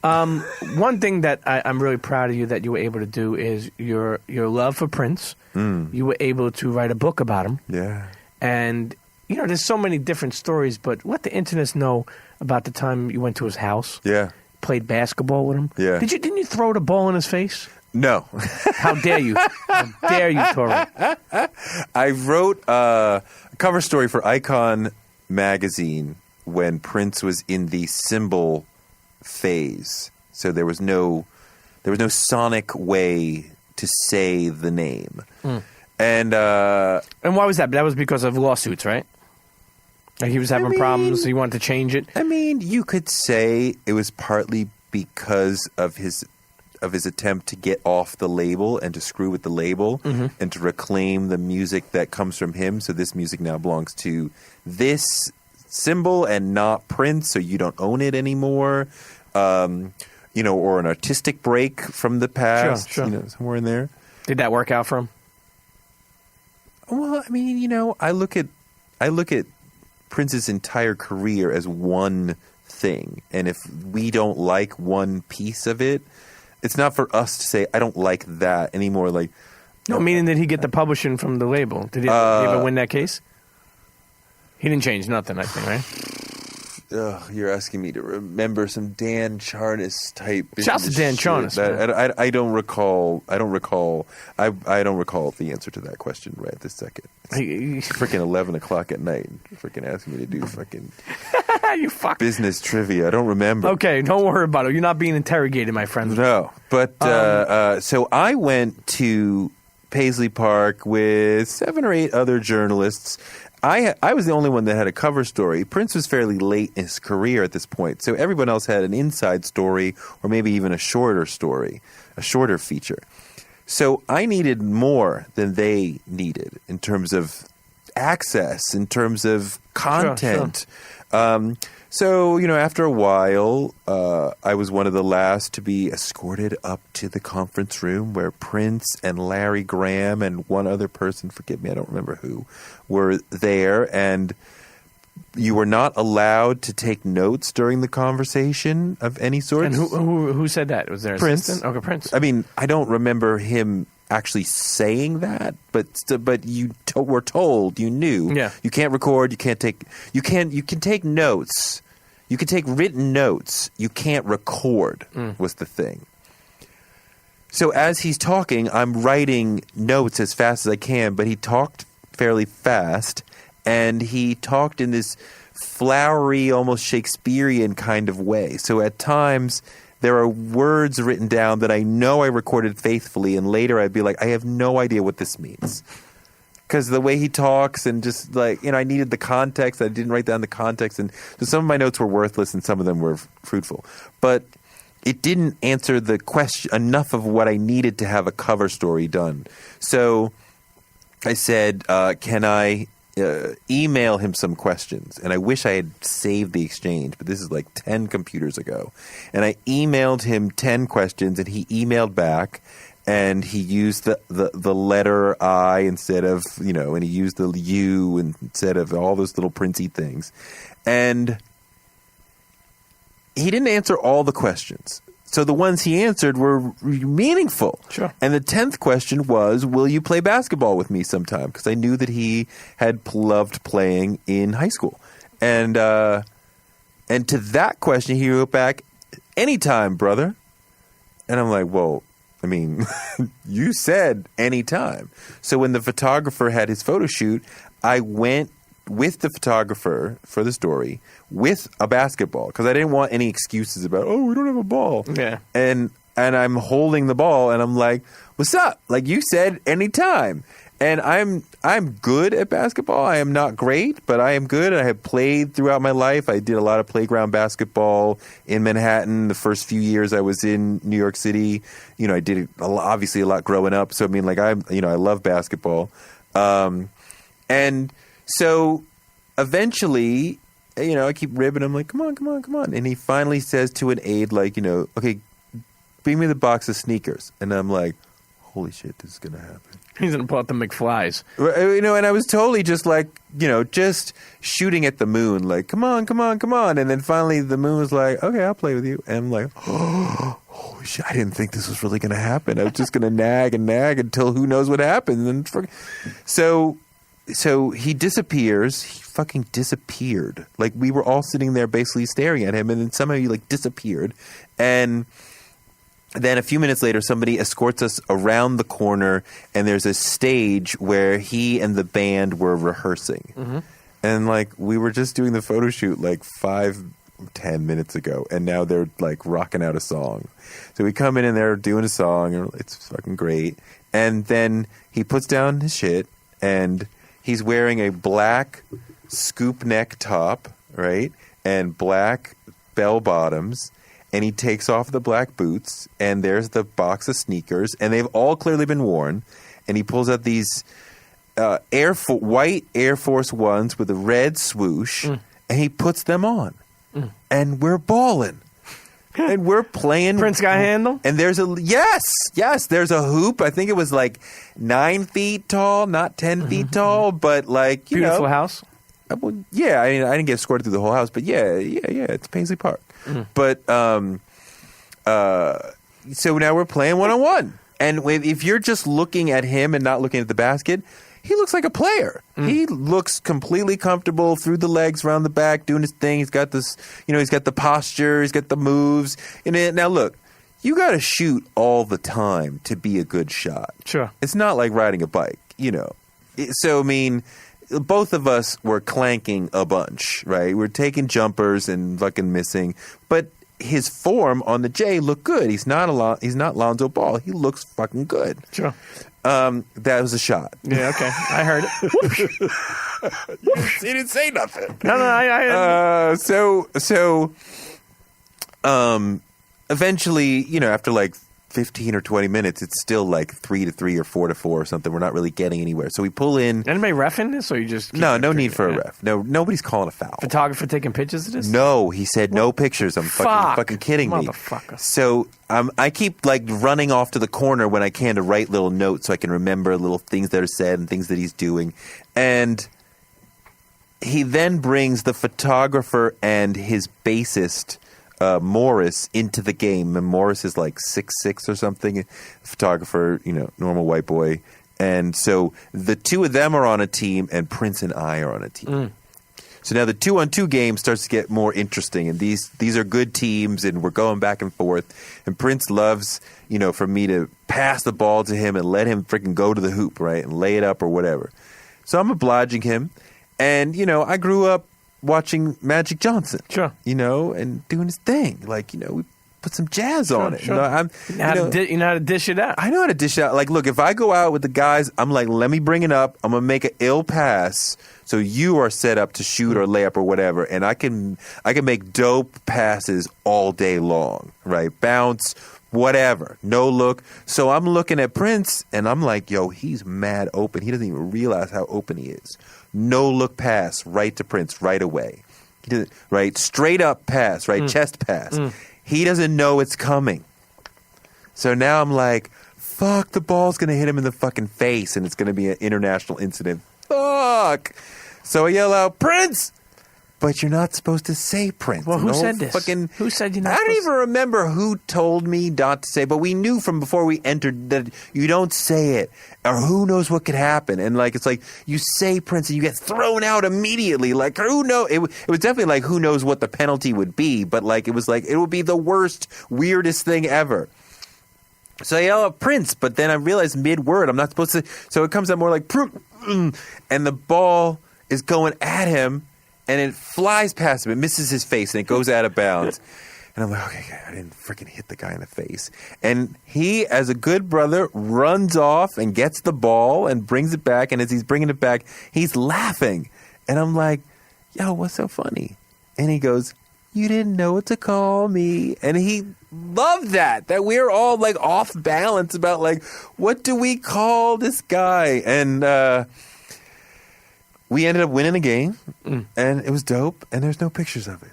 One thing that I'm really proud of you that you were able to do is your love for Prince. You were able to write a book about him. Yeah. And, there's so many different stories, but let the internet know about the time you went to his house. Yeah. Played basketball with him. Yeah. Didn't you throw the ball in his face? No. How dare you? How dare you, Toure? I wrote a cover story for Icon magazine when Prince was in the symbol phase. So there was no sonic way to say the name. And why was that? That was because of lawsuits, right? Like he was having problems. So he wanted to change it. I mean, you could say it was partly because of his attempt to get off the label and to screw with the label and to reclaim the music that comes from him. So this music now belongs to this symbol and not Prince, so you don't own it anymore. Or an artistic break from the past, sure. Somewhere in there. Did that work out for him? Well, I mean, I look at Prince's entire career as one thing, and if we don't like one piece of it, it's not for us to say I don't like that anymore. Like, no, meaning did he get the publishing from the label? Did he ever win that case? He didn't change nothing, I think, right? You're asking me to remember some Dan Charnas type. Shouts to Dan Charnas. I don't recall. I don't recall the answer to that question right this second. It's freaking 11 o'clock at night. Freaking asking me to do fucking you fuck business trivia. I don't remember. Okay, don't worry about it. You're not being interrogated, my friend. No, but so I went to Paisley Park with 7 or 8 other journalists. I was the only one that had a cover story. Prince was fairly late in his career at this point, so everyone else had an inside story or maybe even a shorter story, a shorter feature. So I needed more than they needed in terms of access, in terms of content. Sure. So, after a while, I was one of the last to be escorted up to the conference room where Prince and Larry Graham and one other person, forgive me, I don't remember who, were there. And you were not allowed to take notes during the conversation of any sort. And who said that? Was there an Prince? Assistant? Okay, Prince. I mean, I don't remember him actually saying that, but you were told, you knew. Yeah. You can't record, you can take notes. You can take written notes. You can't record was the thing. So as he's talking, I'm writing notes as fast as I can, but he talked fairly fast, and he talked in this flowery, almost Shakespearean kind of way. So at times there are words written down that I know I recorded faithfully, and later I'd be like, I have no idea what this means. Because the way he talks and just like, I needed the context. I didn't write down the context. And so some of my notes were worthless and some of them were fruitful. But it didn't answer the question enough of what I needed to have a cover story done. So I said, can I email him some questions? And I wish I had saved the exchange, but this is like 10 computers ago. And I emailed him 10 questions and he emailed back. And he used the letter I instead of, and he used the U instead of all those little Princey things. And he didn't answer all the questions. So the ones he answered were meaningful. Sure. And the 10th question was, will you play basketball with me sometime? Because I knew that he had loved playing in high school. And to that question, he wrote back, anytime, brother. And I'm like, well, I mean, you said anytime. So when the photographer had his photo shoot, I went with the photographer for the story with a basketball because I didn't want any excuses about, we don't have a ball. Yeah. And I'm holding the ball and I'm like, what's up? Like you said, anytime. And I'm good at basketball. I am not great, but I am good. I have played throughout my life. I did a lot of playground basketball in Manhattan. The first few years I was in New York City, I did obviously a lot growing up. So I mean, like I love basketball. And so eventually, I keep ribbing him like, come on. And he finally says to an aide, like, okay, bring me the box of sneakers. And I'm like, holy shit, this is going to happen. He's going to pull out the McFlies. And I was totally just like, just shooting at the moon, like, come on, come on, come on. And then finally the moon was like, okay, I'll play with you. And I'm like, oh, holy shit, I didn't think this was really going to happen. I was just going to nag and nag until who knows what happens. And so he disappears. He fucking disappeared. Like, we were all sitting there basically staring at him, and then somehow he, like, disappeared. And then a few minutes later, somebody escorts us around the corner, and there's a stage where he and the band were rehearsing. Mm-hmm. And, like, we were just doing the photo shoot, like, 5-10 minutes ago, and now they're, like, rocking out a song. So we come in, and they're doing a song, and it's fucking great. And then he puts down his shit, and he's wearing a black scoop neck top, right, and black bell bottoms. And he takes off the black boots, and there's the box of sneakers, and they've all clearly been worn. And he pulls out these white Air Force Ones with a red swoosh, and he puts them on. And we're balling. And we're playing. Prince got handle? And there's there's a hoop. I think it was like 9 feet tall, not 10 feet tall, but like, Beautiful house? Yeah, I mean, I didn't get escorted through the whole house, but yeah, it's Paisley Park. But so now we're playing one-on-one, and if you're just looking at him and not looking at the basket, he looks like a player. He looks completely comfortable through the legs, around the back, doing his thing. He's got this, he's got the posture, he's got the moves. And now look, you got to shoot all the time to be a good shot. Sure, it's not like riding a bike, So I mean, both of us were clanking a bunch, right? We're taking jumpers and fucking missing, but his form on the J looked good. He's not Lonzo Ball. He looks fucking good. Sure. That was a shot. Yeah, okay. I heard it. He didn't say nothing. No, I So eventually, after like 15 or 20 minutes, it's still like 3-3 or 4-4 or something. We're not really getting anywhere. So we pull in. Anybody ref in this, or you just no need for a ref. No, nobody's calling a foul. Photographer taking pictures of this? No, he said no pictures. I'm fucking kidding me. Motherfucker. So I keep like running off to the corner when I can to write little notes so I can remember little things that are said and things that he's doing. And he then brings the photographer and his bassist, Morris, into the game. And Morris is like 6'6" or something. Photographer, normal white boy. And so the two of them are on a team, and Prince and I are on a team. So now the 2-on-2 game starts to get more interesting, and these are good teams, and we're going back and forth. And Prince loves, for me to pass the ball to him and let him freaking go to the hoop, right, and lay it up or whatever. So I'm obliging him, and I grew up watching Magic Johnson, sure, and doing his thing. Like, we put some jazz on it. Sure. You know how to dish it out. I know how to dish it out. Like, look, if I go out with the guys, I'm like, let me bring it up. I'm going to make an ill pass so you are set up to shoot or lay up or whatever. And I can make dope passes all day long, right? Bounce, whatever. No look. So I'm looking at Prince, and I'm like, yo, he's mad open. He doesn't even realize how open he is. No look pass right to Prince right away. Right? Straight up pass, right? Chest pass. He doesn't know it's coming. So now I'm like, fuck, the ball's going to hit him in the fucking face, and it's going to be an international incident. Fuck. So I yell out, Prince! But you're not supposed to say Prince. Well, who said this? Who said you're not I don't even remember who told me not to say, but we knew from before we entered that you don't say it, or who knows what could happen. And like, it's like you say Prince and you get thrown out immediately. Like, who knows? It was definitely like, who knows what the penalty would be, but like, it was like, it would be the worst, weirdest thing ever. So I yell out Prince, but then I realize mid-word I'm not supposed to, so it comes out more like, and the ball is going at him, and it flies past him. It misses his face, and it goes out of bounds. And I'm like, okay, I didn't freaking hit the guy in the face. And he, as a good brother, runs off and gets the ball and brings it back. And as he's bringing it back, he's laughing. And I'm like, yo, what's so funny? And he goes, you didn't know what to call me. And he loved that we're all like off balance about like, what do we call this guy? And we ended up winning the game, and it was dope, and there's no pictures of it.